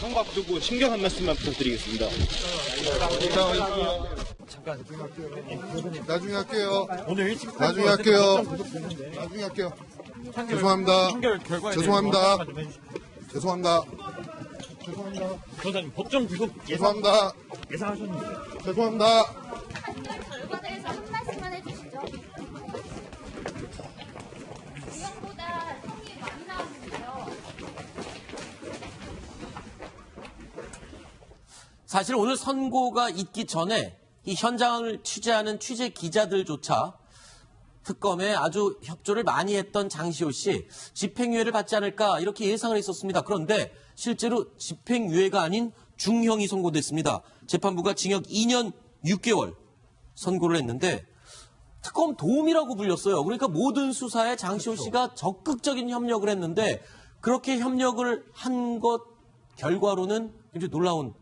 성과 두고 신경 한 말씀만 부탁드리겠습니다. 잠깐 나중에 할게요. 오늘 일찍 나중에 할게요. 나중에 할게요. 죄송합니다. 죄송합니다. 죄송합니다. 죄송합니다. 변호사님 법정 구속 죄송합니다. 예상하셨는데 죄송합니다. 결과에 대해서 한 말씀만 해주시죠. 구형보다 형이 많이 나왔는데요. 사실 오늘 선고가 있기 전에 이 현장을 취재하는 취재 기자들조차 특검에 아주 협조를 많이 했던 장시호 씨 집행유예를 받지 않을까 이렇게 예상을 했었습니다. 그런데 실제로 집행유예가 아닌 중형이 선고됐습니다. 재판부가 징역 2년 6개월 선고를 했는데 특검 도움이라고 불렸어요. 그러니까 모든 수사에 장시호 씨가 적극적인 협력을 했는데 그렇게 협력을 한 것 결과로는 굉장히 놀라운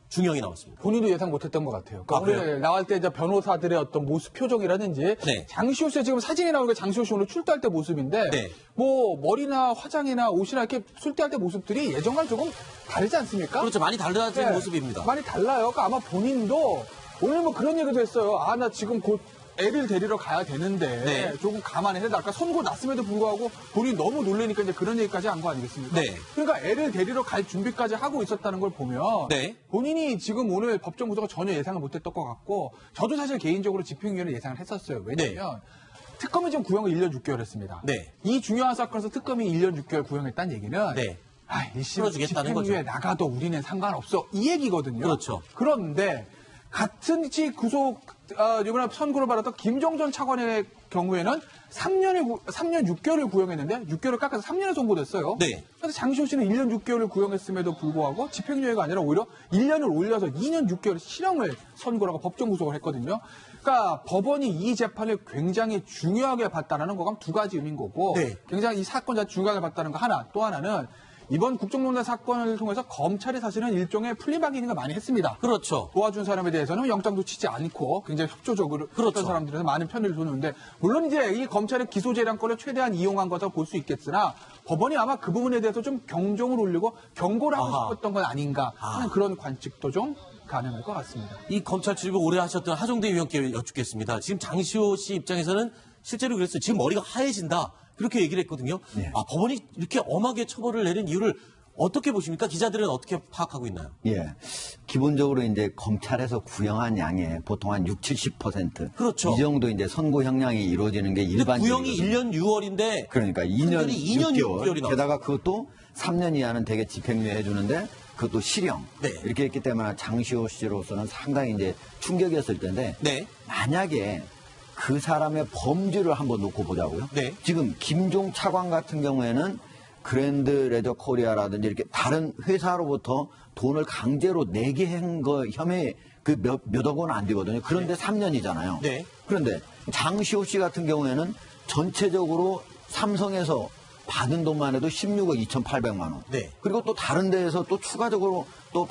중형이 나왔습니다. 본인도 예상 못했던 것 같아요. 그러니까 그래요? 오늘 나갈 때 이제 변호사들의 어떤 모습 표정이라든지 네. 장시호 씨의 지금 사진이 나오니까 장시호 씨 오늘 출두할 때 모습인데 네. 뭐 머리나 화장이나 옷이나 이렇게 출두할 때 모습들이 예전과는 조금 다르지 않습니까? 그렇죠. 많이 달라진 네. 모습입니다. 많이 달라요. 그러니까 아마 본인도 오늘 뭐 그런 얘기도 했어요. 아, 나 지금 곧 애를 데리러 가야 되는데 네. 조금 감안해서 아까 선고 났음에도 불구하고 본인이 너무 놀라니까 이제 그런 얘기까지 한 거 아니겠습니까? 네. 그러니까 애를 데리러 갈 준비까지 하고 있었다는 걸 보면 네. 본인이 지금 오늘 법정 구속을 전혀 예상을 못했던 것 같고 저도 사실 개인적으로 집행유예를 예상을 했었어요. 왜냐하면 특검이 지금 구형을 1년 6개월 했습니다. 네. 이 중요한 사건에서 특검이 1년 6개월 구형했다는 얘기는 네. 아, 일심 풀어주겠다는 집행유예 거죠. 나가도 우리는 상관없어. 이 얘기거든요. 그렇죠. 그런데 같은 지 구속 이번에 선고를 받았던 김정전 차관의 경우에는 3년 6개월을 구형했는데 6개월을 깎아서 3년에 선고됐어요. 네. 그런데 장시호 씨는 1년 6개월을 구형했음에도 불구하고 집행유예가 아니라 오히려 1년을 올려서 2년 6개월 실형을 선고라고 법정 구속을 했거든요. 그러니까 법원이 이 재판을 굉장히 중요하게 봤다는 거가 두 가지 의미인 거고 네. 굉장히 이 사건 자체를 중요하게 봤다는 거 하나 또 하나는 이번 국정농단 사건을 통해서 검찰이 사실은 일종의 플리바기닝을 많이 했습니다. 그렇죠. 도와준 사람에 대해서는 영장도 치지 않고 굉장히 협조적으로 그렇죠. 했던 사람들에서 많은 편의를 줬는데 물론 이제 이 검찰의 기소 재량권을 최대한 이용한 거라고 볼 수 있겠으나 법원이 아마 그 부분에 대해서 좀 경종을 울리고 경고를 하고 아하. 싶었던 건 아닌가 하는 그런 관측도 좀 가능할 것 같습니다. 이 검찰 출입을 오래 하셨던 하종대 위원께 여쭙겠습니다. 지금 장시호 씨 입장에서는 실제로 그랬어요. 지금 머리가 하얘진다. 그렇게 얘기를 했거든요. 네. 아, 법원이 이렇게 엄하게 처벌을 내린 이유를 어떻게 보십니까? 기자들은 어떻게 파악하고 있나요? 예. 기본적으로 이제 검찰에서 구형한 양의 보통 한 60, 70%. 그렇죠. 이 정도 이제 선고 형량이 이루어지는 게 근데 일반적이에요. 구형이 1년 6월인데 그러니까 2년 판결이 2년 6개월이 6개월. 나왔어요. 게다가 그것도 3년 이하는 되게 집행유예 해주는데 그것도 실형. 네. 이렇게 했기 때문에 장시호 씨로서는 상당히 이제 충격이었을 텐데 네. 만약에 그 사람의 범죄를 한번 놓고 보자고요. 네. 지금 김종 차관 같은 경우에는 그랜드 레저 코리아라든지 이렇게 다른 회사로부터 돈을 강제로 내게 한 거 혐의 그 몇억 원은 안 되거든요. 그런데 3년이잖아요. 네. 그런데 장시호 씨 같은 경우에는 전체적으로 삼성에서 받은 돈만 해도 16억 2,800만 원. 네. 그리고 또 다른 데에서 또 추가적으로 또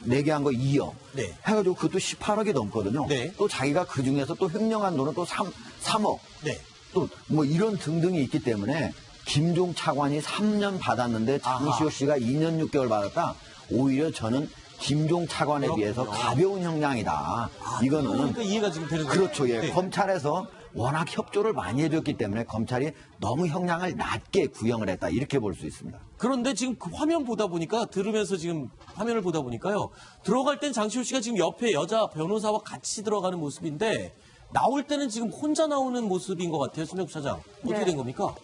내게 한 거 2억. 네. 해가지고 그것도 18억이 넘거든요. 네. 또 자기가 그 중에서 또 횡령한 돈은 또 3억. 네. 또 뭐 이런 등등이 있기 때문에 김종 차관이 3년 받았는데 장시호 씨가 2년 6개월 받았다. 오히려 저는 김종 차관에 비해서 가벼운 형량이다. 이거는 그러니까 이해가 지금 되는 거예요. 그렇죠. 예. 네. 검찰에서 워낙 협조를 많이 해줬기 때문에 검찰이 너무 형량을 낮게 구형을 했다. 이렇게 볼 수 있습니다. 그런데 지금 그 화면 보다 보니까 들으면서 지금 화면을 보다 보니까요. 들어갈 땐 장시호 씨가 지금 옆에 여자 변호사와 같이 들어가는 모습인데 나올 때는 지금 혼자 나오는 모습인 것 같아요. 신명수 차장. 어떻게 네. 된 겁니까?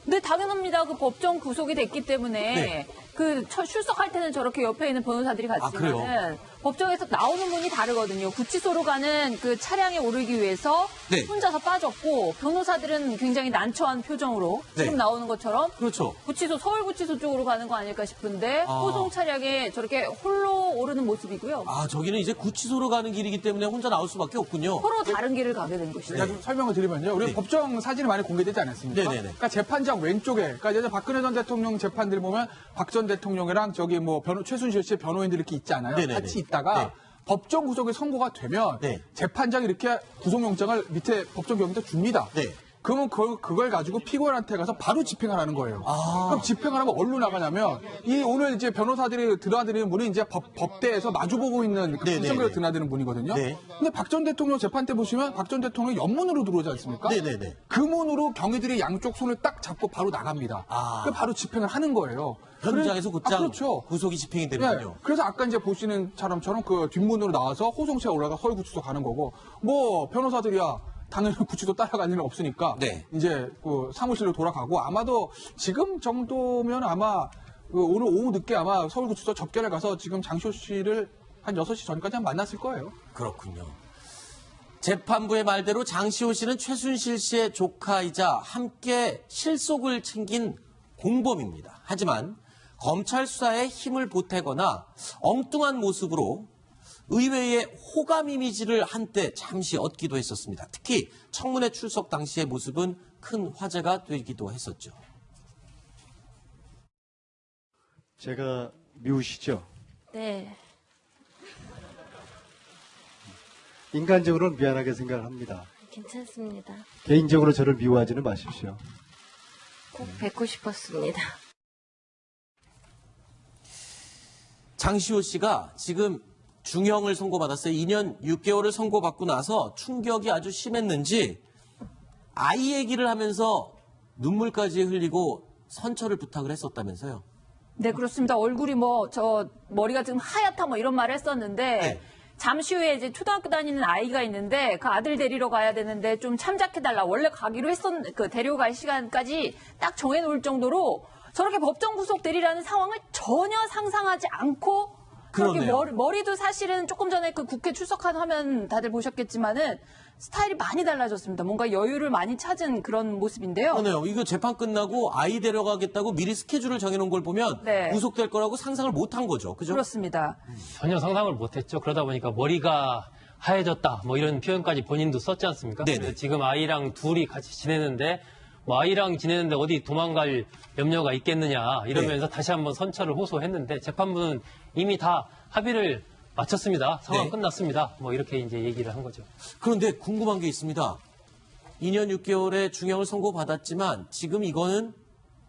네, 당연합니다. 그 법정 구속이 됐기 때문에 네. 그 출석할 때는 저렇게 옆에 있는 변호사들이 그래요? 같지만은 법정에서 나오는 분이 다르거든요. 구치소로 가는 그 차량에 오르기 위해서 네. 혼자서 빠졌고 변호사들은 굉장히 난처한 표정으로 네. 지금 나오는 것처럼 그렇죠. 구치소 서울구치소 쪽으로 가는 거 아닐까 싶은데 아. 호송 차량에 저렇게 홀로 오르는 모습이고요. 아, 저기는 이제 구치소로 가는 길이기 때문에 혼자 나올 수밖에 없군요. 서로 다른 길을 가게 된 것이죠. 제가 좀 설명을 드리면요. 우리 네. 법정 사진이 많이 공개되지 않았습니까? 네네네. 그러니까 재판장 왼쪽에, 그러니까 예전 박근혜 전 대통령 재판들 보면 박 전 대통령이랑 저기 뭐 최순실 씨 변호인들 이렇게 있잖아요. 네네네. 같이 있다가 네. 법정 구속이 선고가 되면 네. 재판장이 이렇게 구속영장을 밑에 법정 경위도 줍니다. 네. 그러면 그걸 가지고 피고인한테 가서 바로 집행을 하는 거예요. 그럼 집행을 하면 어디로 나가냐면 이 오늘 이제 변호사들이 드나드리는 분이 이제 법대에서 마주보고 있는 그 분석으로 드나드는 분이거든요. 네. 근데 박 전 대통령 재판 때 보시면 박 전 대통령이 옆문으로 들어오지 않습니까? 네네네. 그 문으로 경위들이 양쪽 손을 딱 잡고 바로 나갑니다. 그 바로 집행을 하는 거예요. 현장에서 곧장 그렇죠. 구속이 집행이 되는군요. 네. 그래서 아까 이제 보시는 사람처럼 그 뒷문으로 나와서 호송차에 올라가 서울구치소 가는 거고, 뭐 변호사들이야 당연히 구치소 따라갈 일은 없으니까 네. 이제 그 사무실로 돌아가고, 아마도 지금 정도면 아마 그 오늘 오후 늦게 아마 서울구치소 접견을 가서 지금 장시호 씨를 한 6시 전까지 만났을 거예요. 그렇군요. 재판부의 말대로 장시호 씨는 최순실 씨의 조카이자 함께 실속을 챙긴 공범입니다. 하지만 검찰 수사에 힘을 보태거나 엉뚱한 모습으로 의회의 호감 이미지를 한때 잠시 얻기도 했었습니다. 특히 청문회 출석 당시의 모습은 큰 화제가 되기도 했었죠. 제가 미우시죠? 네. 인간적으로는 미안하게 생각을 합니다. 괜찮습니다. 개인적으로 저를 미워하지는 마십시오. 꼭 뵙고 싶었습니다. 장시호 씨가 지금 중형을 선고받았어요. 2년 6개월을 선고받고 나서 충격이 아주 심했는지 아이 얘기를 하면서 눈물까지 흘리고 선처를 부탁을 했었다면서요. 네, 그렇습니다. 얼굴이 머리가 지금 하얗다 이런 말을 했었는데, 네. 잠시 후에 이제 초등학교 다니는 아이가 있는데 그 아들 데리러 가야 되는데 좀 참작해달라. 원래 가기로 데려갈 시간까지 딱 정해놓을 정도로 저렇게 법정 구속되리라는 상황을 전혀 상상하지 않고 그렇게 머리도 사실은 조금 전에 그 국회 출석한 화면 다들 보셨겠지만은 스타일이 많이 달라졌습니다. 뭔가 여유를 많이 찾은 그런 모습인데요. 그러네요. 이거 재판 끝나고 아이 데려가겠다고 미리 스케줄을 정해놓은 걸 보면 네. 구속될 거라고 상상을 못한 거죠. 그죠? 그렇습니다. 전혀 상상을 못했죠. 그러다 보니까 머리가 하얘졌다 이런 표현까지 본인도 썼지 않습니까? 네네. 지금 아이랑 둘이 같이 지내는데 아이랑 지내는데 어디 도망갈 염려가 있겠느냐 이러면서 다시 한번 선처를 호소했는데 재판부는 이미 다 합의를 마쳤습니다. 상황 끝났습니다. 이렇게 이제 얘기를 한 거죠. 그런데 궁금한 게 있습니다. 2년 6개월의 중형을 선고받았지만 지금 이거는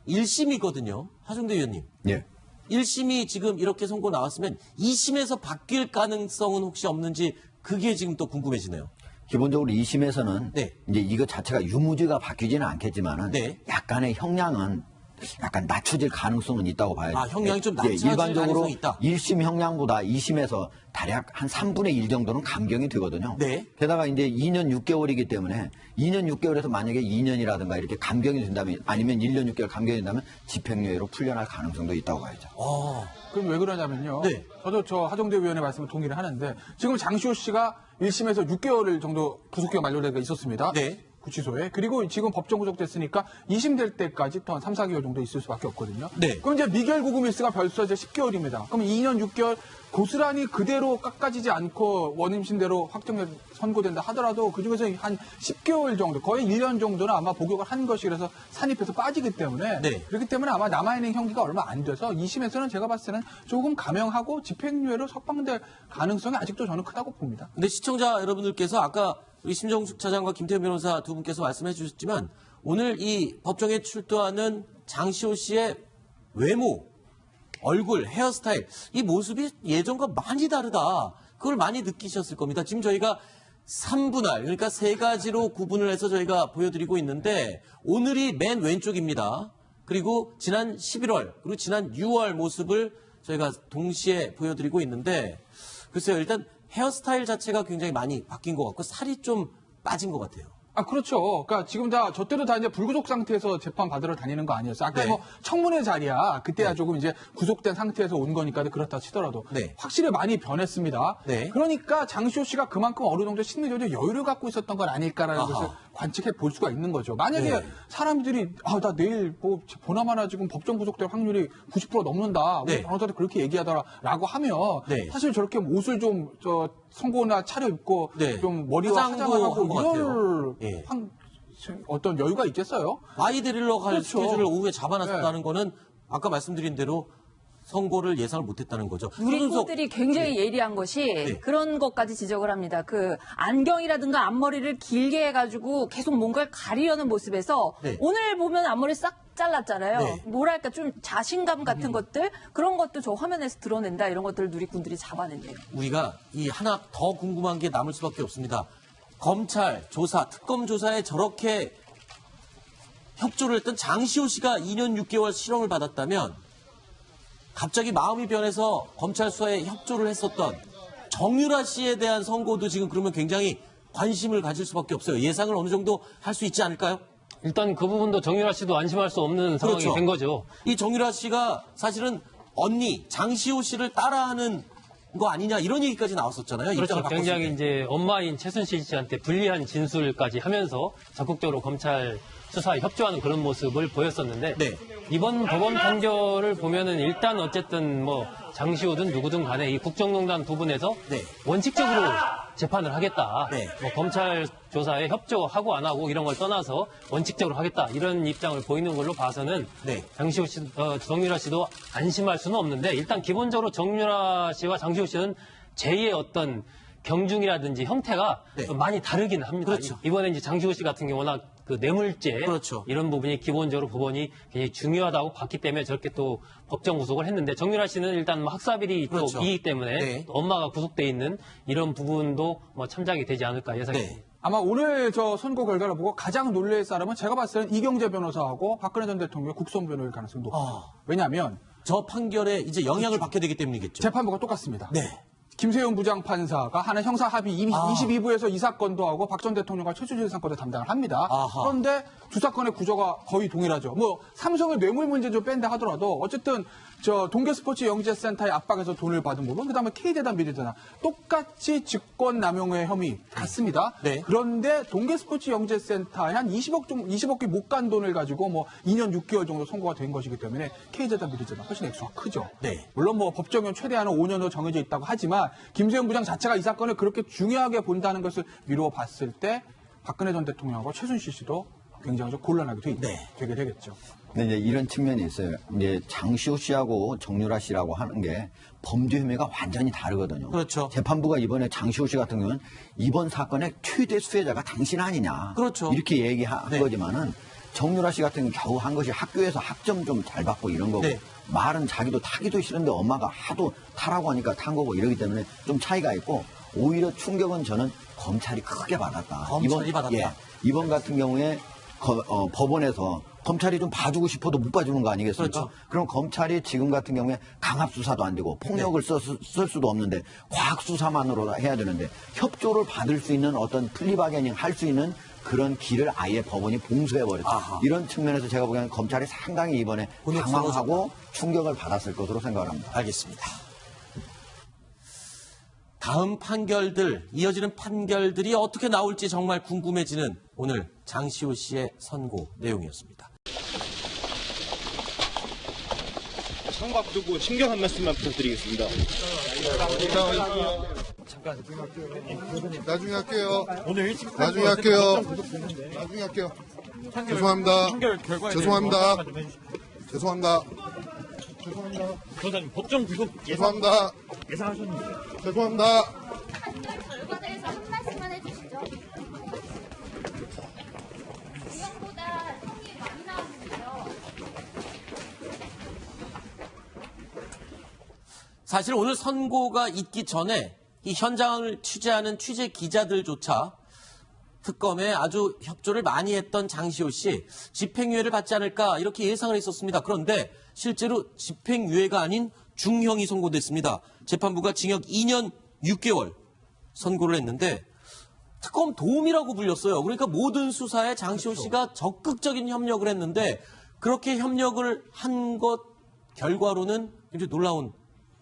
1심이거든요. 하정대 의원님. 예. 1심이 지금 이렇게 선고 나왔으면 2심에서 바뀔 가능성은 혹시 없는지 그게 지금 또 궁금해지네요. 기본적으로 2심에서는 네. 이제 이거 자체가 유무죄가 바뀌지는 않겠지만은 네. 약간의 형량은 약간 낮춰질 가능성은 있다고 봐야죠. 형량이 좀 낮춰질 일반적으로 가능성이 있다. 1심 형량보다 2심에서 대략 한 3분의 1 정도는 감경이 되거든요. 네. 게다가 이제 2년 6개월이기 때문에 2년 6개월에서 만약에 2년이라든가 이렇게 감경이 된다면 아니면 1년 6개월 감경이 된다면 집행유예로 풀려날 가능성도 있다고 봐야죠. 그럼 왜 그러냐면요. 네. 저도 저 하정대 의원의 말씀에 동의를 하는데 지금 장시호 씨가 1심에서 6개월 정도 구속기가 만료가 있었습니다. 네. 구치소에. 그리고 지금 법정 구속됐으니까 2심 될 때까지 또 한 3, 4개월 정도 있을 수밖에 없거든요. 네. 그럼 이제 미결 구금일수가 벌써 이제 10개월입니다. 그럼 2년 6개월 고스란히 그대로 깎아지지 않고 원임신대로 선고된다 하더라도 그중에서 한 10개월 정도, 거의 1년 정도는 아마 복역을 한 것이 그래서 산입해서 빠지기 때문에 네. 그렇기 때문에 아마 남아있는 형기가 얼마 안 돼서 2심에서는 제가 봤을 때는 조금 감형하고 집행유예로 석방될 가능성이 아직도 저는 크다고 봅니다. 근데 시청자 여러분들께서 아까 우리 심정숙 차장과 김태현 변호사 두 분께서 말씀해 주셨지만 오늘 이 법정에 출두하는 장시호 씨의 외모, 얼굴, 헤어스타일 이 모습이 예전과 많이 다르다. 그걸 많이 느끼셨을 겁니다. 지금 저희가 3분할 그러니까 3가지로 구분을 해서 저희가 보여드리고 있는데 오늘이 맨 왼쪽입니다. 그리고 지난 11월 그리고 지난 6월 모습을 저희가 동시에 보여드리고 있는데 글쎄요. 일단 헤어스타일 자체가 굉장히 많이 바뀐 것 같고 살이 좀 빠진 것 같아요. 그렇죠. 그러니까 지금 저 때도 다 이제 불구속 상태에서 재판 받으러 다니는 거 아니었어요. 아까 네. 청문회 자리야. 그때야 조금 이제 구속된 상태에서 온 거니까 그렇다 치더라도. 네. 확실히 많이 변했습니다. 네. 그러니까 장시호 씨가 그만큼 어느 정도 심리적으로 여유를 갖고 있었던 건 아닐까라는 아하. 것을 관측해 볼 수가 있는 거죠. 만약에 네. 사람들이 나 내일 보나마나 지금 법정 구속될 확률이 90% 넘는다. 우리 네. 변호사들 그렇게 얘기하더라라고 하면 네. 사실 저렇게 옷을 좀 선고나 차려입고 네. 좀 머리와 화장도 화장을 하고 한것 같아요. 이럴 예. 어떤 여유가 있겠어요? 아이 데리러 갈 그렇죠. 스케줄을 오후에 잡아놨었다는 네. 거는 아까 말씀드린 대로 선고를 예상을 못했다는 거죠. 누리꾼들이 굉장히 예리한 것이 그런 것까지 지적을 합니다. 그 안경이라든가 앞머리를 길게 해가지고 계속 뭔가를 가리려는 모습에서 오늘 보면 앞머리 싹 잘랐잖아요. 뭐랄까 좀 자신감 같은 것들 그런 것도 저 화면에서 드러낸다 이런 것들을 누리꾼들이 잡아낸대요. 우리가 이 하나 더 궁금한 게 남을 수밖에 없습니다. 검찰 조사, 특검 조사에 저렇게 협조를 했던 장시호 씨가 2년 6개월 실형을 받았다면 갑자기 마음이 변해서 검찰 수사에 협조를 했었던 정유라 씨에 대한 선고도 지금 그러면 굉장히 관심을 가질 수밖에 없어요. 예상을 어느 정도 할 수 있지 않을까요? 일단 그 부분도 정유라 씨도 안심할 수 없는 상황이 그렇죠. 된 거죠. 이 정유라 씨가 사실은 언니 장시호 씨를 따라하는 거 아니냐 이런 얘기까지 나왔었잖아요. 그렇죠. 입장을 바꿨을 굉장히 때. 이제 엄마인 최순실 씨한테 불리한 진술까지 하면서 적극적으로 검찰 수사에 협조하는 그런 모습을 보였었는데 이번 법원 판결을 보면은 일단 어쨌든 뭐 장시호든 누구든 간에 이 국정농단 부분에서 원칙적으로 재판을 하겠다. 뭐 검찰 조사에 협조하고 안 하고 이런 걸 떠나서 원칙적으로 하겠다. 이런 입장을 보이는 걸로 봐서는 장시호 씨, 정유라 씨도 안심할 수는 없는데 일단 기본적으로 정유라 씨와 장시호 씨는 제2의 어떤 경중이라든지 형태가 좀 많이 다르긴 합니다. 그렇죠. 이번에 이제 장시호 씨 같은 경우 워낙 그 뇌물죄 이런 부분이 기본적으로 법원이 굉장히 중요하다고 봤기 때문에 저렇게 또 법정 구속을 했는데 정유라 씨는 일단 뭐 학사비리 또 이기 때문에 또 엄마가 구속돼 있는 이런 부분도 뭐 참작이 되지 않을까 예상됩니다. 아마 오늘 저 선고 결과를 보고 가장 놀랄 사람은 제가 봤을 때는 이경재 변호사하고 박근혜 전 대통령의 국선 변호일 가능성이 높아요. 왜냐하면 저 판결에 이제 영향을 받게 되기 때문이겠죠. 재판부가 똑같습니다. 김세윤 부장판사가 하는 형사 합의 22부에서 이 사건도 하고 박 전 대통령과 최순실 사건도 담당을 합니다. 그런데 두 사건의 구조가 거의 동일하죠. 뭐 삼성의 뇌물 문제 좀 뺀다 하더라도 어쨌든 저 동계스포츠 영재센터의 압박에서 돈을 받은 부분, 그다음에 K대단 미래대단 똑같이 직권남용의 혐의 같습니다. 그런데 동계스포츠 영재센터에 한 20억이 못 간 돈을 가지고 뭐 2년 6개월 정도 선고가 된 것이기 때문에 K대단 미래대단 훨씬 액수가 크죠. 물론 뭐 법정형 최대한은 5년으로 정해져 있다고 하지만 김세윤 부장 자체가 이 사건을 그렇게 중요하게 본다는 것을 미루어 봤을 때 박근혜 전 대통령하고 최순실 씨도 굉장히 좀 곤란하게 되게 되겠죠. 근데 이제 이런 측면이 있어요. 이제 장시호 씨하고 정유라 씨라고 하는 게 범죄 혐의가 완전히 다르거든요. 그렇죠. 재판부가 이번에 장시호 씨 같은 경우는 이번 사건의 최대 수혜자가 당신 아니냐. 그렇죠. 이렇게 얘기한 거지만은 정유라 씨 같은 경우는 겨우 한 것이 학교에서 학점 좀 잘 받고 이런 거고 말은 자기도 타기도 싫은데 엄마가 하도 타라고 하니까 탄 거고 이러기 때문에 좀 차이가 있고 오히려 충격은 저는 검찰이 크게 받았다. 검찰이 받았다. 이번 같은 경우에 법원에서 검찰이 좀 봐주고 싶어도 못 봐주는 거 아니겠습니까? 그럼 검찰이 지금 같은 경우에 강압 수사도 안 되고 폭력을 쓸 수도 없는데 과학 수사만으로 해야 되는데 협조를 받을 수 있는 어떤 플리바게닝 할 수 있는 그런 길을 아예 법원이 봉쇄해버렸다. 이런 측면에서 제가 보기에는 검찰이 상당히 이번에 당황하고 충격을 받았을 것으로 생각을 합니다. 알겠습니다. 다음 판결들, 이어지는 판결들이 어떻게 나올지 정말 궁금해지는 오늘 장시호 씨의 선고 내용이었습니다. 창밖 두고 신경 한 말씀만 부탁드리겠습니다. 잠깐. 나중에 할게요. 오늘 일찍 나중에 할게요. 나중에 할게요. 죄송합니다. 판결 결과에 죄송합니다. 대해서 좀 해주시죠. 죄송합니다. 변호사님 법정 구속 죄송합니다. 예상하셨는데. 죄송합니다. 결과에 대해서 한 말씀만 해주시죠. 구형보다 형이 많이 나왔는데요. 사실 오늘 선고가 있기 전에 이 현장을 취재하는 취재 기자들조차 특검에 아주 협조를 많이 했던 장시호 씨 집행유예를 받지 않을까 이렇게 예상을 했었습니다. 그런데 실제로 집행유예가 아닌 중형이 선고됐습니다. 재판부가 징역 2년 6개월 선고를 했는데 특검 도움이라고 불렸어요. 그러니까 모든 수사에 장시호 씨가 적극적인 협력을 했는데 그렇게 협력을 한 것 결과로는 굉장히 놀라운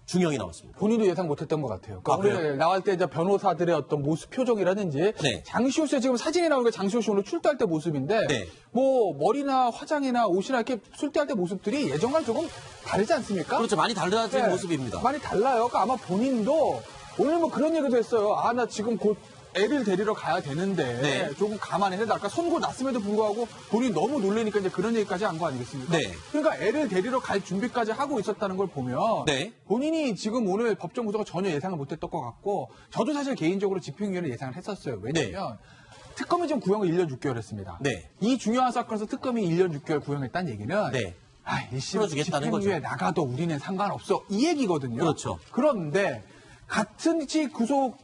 중형이 나왔습니다. 본인도 예상 못했던 것 같아요. 그러니까 오늘 나올 때 이제 변호사들의 어떤 모습 표정이라든지 장시호 씨의 지금 사진이 나오는 게 장시호 씨 오늘 출두할 때 모습인데 뭐 머리나 화장이나 옷이나 이렇게 출두할 때 모습들이 예전과는 조금 다르지 않습니까? 그렇죠. 많이 달라진 모습입니다. 많이 달라요. 그러니까 아마 본인도 오늘 뭐 그런 얘기도 했어요. 아, 나 지금 곧 애를 데리러 가야 되는데 네. 조금 감안해서 아까 선고 났음에도 불구하고 본인이 너무 놀라니까 이제 그런 얘기까지 한 거 아니겠습니까? 네. 그러니까 애를 데리러 갈 준비까지 하고 있었다는 걸 보면 네. 본인이 지금 오늘 법정 구속을 전혀 예상을 못했던 것 같고 저도 사실 개인적으로 집행유예를 예상을 했었어요. 왜냐하면 특검이 지금 구형을 1년 6개월 했습니다. 네. 이 중요한 사건에서 특검이 1년 6개월 구형했다는 얘기는 네. 일심 거죠. 집행유예 나가도 우리는 상관없어 이 얘기거든요. 그렇죠. 그런데 같은 지 구속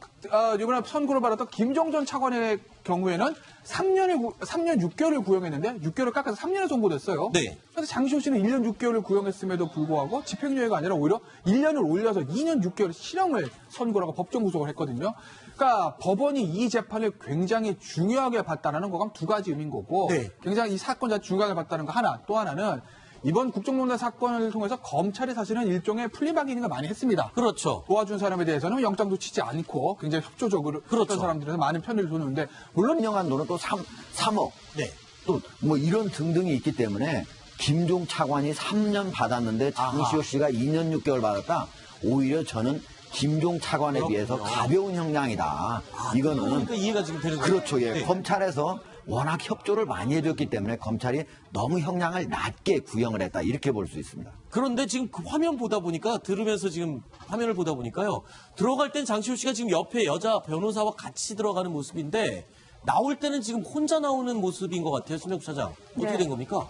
이번에 선고를 받았던 김종전 차관의 경우에는 3년 6개월을 구형했는데 6개월을 깎아서 3년에 선고됐어요. 네. 그래서 장시호 씨는 1년 6개월을 구형했음에도 불구하고 집행유예가 아니라 오히려 1년을 올려서 2년 6개월 실형을 선고라고 법정 구속을 했거든요. 그러니까 법원이 이 재판을 굉장히 중요하게 봤다는 거가 두 가지 의미인 거고 네. 굉장히 이 사건 자체 중요하게 봤다는 거 하나, 또 하나는 이번 국정농단 사건을 통해서 검찰이 사실은 일종의 플리바기닝을 많이 했습니다. 그렇죠. 도와준 사람에 대해서는 영장도 치지 않고 굉장히 협조적으로 그렇죠. 했던 사람들에서 많은 편의를 두는데 물론 인정한 돈은 또 3억 네. 또 뭐 이런 등등이 있기 때문에 김종 차관이 3년 받았는데 장시호 씨가 2년 6개월 받았다. 오히려 저는 김종 차관에 비해서 가벼운 형량이다. 이거는 그러니까 이해가 지금 되는 거죠. 그렇죠. 예. 네. 검찰에서 워낙 협조를 많이 해줬기 때문에 검찰이 너무 형량을 낮게 구형을 했다. 이렇게 볼 수 있습니다. 그런데 지금 그 화면 보다 보니까 들으면서 지금 화면을 보다 보니까요. 들어갈 땐 장시호 씨가 지금 옆에 여자 변호사와 같이 들어가는 모습인데 나올 때는 지금 혼자 나오는 모습인 것 같아요. 수명수 차장. 어떻게 네. 된 겁니까?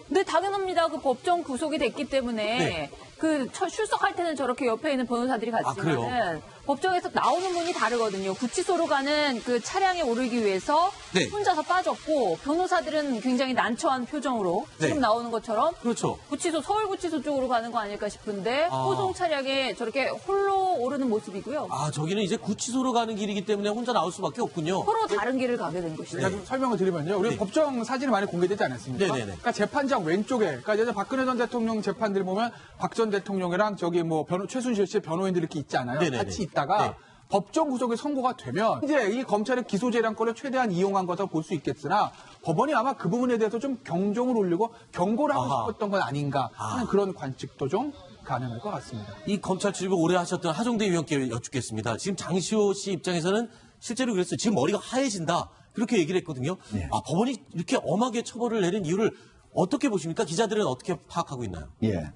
네, 당연합니다. 그 법정 구속이 됐기 때문에 네. 그 출석할 때는 저렇게 옆에 있는 변호사들이 그래요? 갔지만은 법정에서 나오는 분이 다르거든요. 구치소로 가는 그 차량에 오르기 위해서 네. 혼자서 빠졌고 변호사들은 굉장히 난처한 표정으로 네. 지금 나오는 것처럼 그렇죠. 구치소 서울구치소 쪽으로 가는 거 아닐까 싶은데 아. 호송 차량에 저렇게 홀로 오르는 모습이고요. 아, 저기는 이제 구치소로 가는 길이기 때문에 혼자 나올 수밖에 없군요. 서로 다른 길을 가게 된 것이죠. 제가 좀 설명을 드리면요. 우리 네. 법정 사진이 많이 공개되지 않았습니까? 네네네. 그러니까 재판장 왼쪽에, 그러니까 예전 박근혜 전 대통령 재판들 보면 박 전 대통령이랑 저기 뭐 최순실 씨의 변호인들 이렇게 있지 않아요? 네네네. 같이 있다가 네. 법정 구속이 선고가 되면 이제 이 검찰의 기소 재량권을 최대한 이용한 것으로 볼 수 있겠으나 법원이 아마 그 부분에 대해서 좀 경종을 울리고 경고를 하고 아하. 싶었던 건 아닌가 하는 그런 관측도 좀 가능할 것 같습니다. 이 검찰 출입을 오래 하셨던 하정대 위원께 여쭙겠습니다. 지금 장시호 씨 입장에서는 실제로 그랬어요. 지금 머리가 하얘진다. 그렇게 얘기를 했거든요. 네. 아, 법원이 이렇게 엄하게 처벌을 내린 이유를 어떻게 보십니까? 기자들은 어떻게 파악하고 있나요? 예.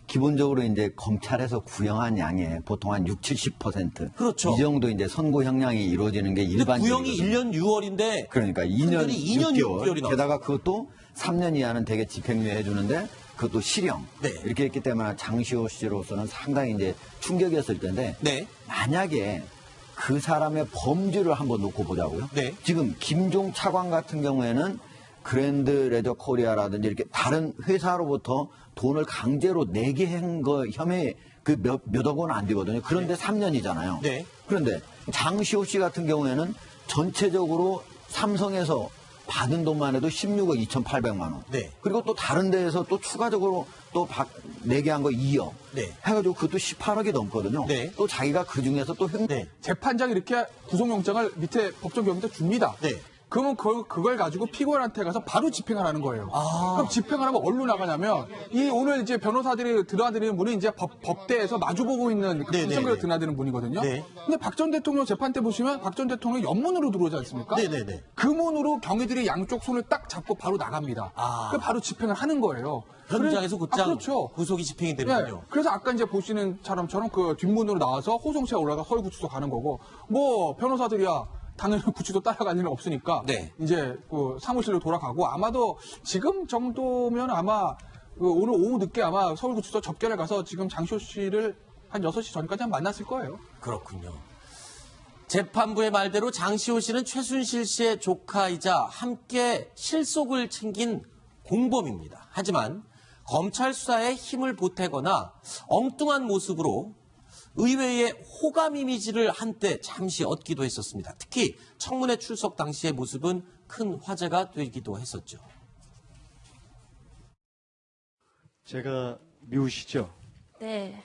기본적으로 이제 검찰에서 구형한 양의 보통 한 60~70%. 그렇죠. 이 정도 이제 선고 형량이 이루어지는 게 근데 일반적이거든요. 구형이 1년 6월인데 그러니까 2년 판결이 2년 6개월이 6개월. 나왔어요. 게다가 그것도 3년 이하는 되게 집행유예 해주는데 그것도 실형. 네. 이렇게 했기 때문에 장시호 씨로서는 상당히 이제 충격이었을 텐데 네. 만약에 그 사람의 범죄를 한번 놓고 보자고요. 네. 지금 김종 차관 같은 경우에는 그랜드 레저 코리아라든지 이렇게 다른 회사로부터 돈을 강제로 내게 한 거 혐의 그 몇억 원 안 되거든요. 그런데 3년이잖아요. 네. 그런데 장시호 씨 같은 경우에는 전체적으로 삼성에서 받은 돈만 해도 16억 2,800만 원. 네. 그리고 또 다른 데에서 또 추가적으로 또 내게 한 거 2억. 네. 해가지고 그것도 18억이 넘거든요. 네. 또 자기가 그 중에서 또 네. 재판장이 이렇게 구속영장을 밑에 법정경에서 줍니다. 네. 그러면 그걸 가지고 피고인한테 가서 바로 집행을 하는 거예요. 그럼 집행을 하면 어디로 나가냐면 이 오늘 이제 변호사들이 드나드리는 분이 이제 법대에서 마주보고 있는 그 네네네. 불성으로 드나드는 분이거든요. 네. 근데 박 전 대통령 재판 때 보시면 박 전 대통령이 옆문으로 들어오지 않습니까? 네네네. 그 문으로 경위들이 양쪽 손을 딱 잡고 바로 나갑니다. 아. 그 바로 집행을 하는 거예요. 현장에서 곧장 그렇죠. 구속이 집행이 네. 되는군요. 그래서 아까 이제 보시는 사람처럼 그 뒷문으로 나와서 호송차에 올라가 서울구치소 가는 거고 뭐 변호사들이야 당연히 구치소 따라갈 일은 없으니까 네. 이제 그 사무실로 돌아가고 아마도 지금 정도면 아마 그 오늘 오후 늦게 아마 서울구치소 접견을 가서 지금 장시호 씨를 한 6시 전까지 한 만났을 거예요. 그렇군요. 재판부의 말대로 장시호 씨는 최순실 씨의 조카이자 함께 실속을 챙긴 공범입니다. 하지만 검찰 수사에 힘을 보태거나 엉뚱한 모습으로 의외의 호감 이미지를 한때 잠시 얻기도 했었습니다. 특히 청문회 출석 당시의 모습은 큰 화제가 되기도 했었죠. 제가 미우시죠? 네.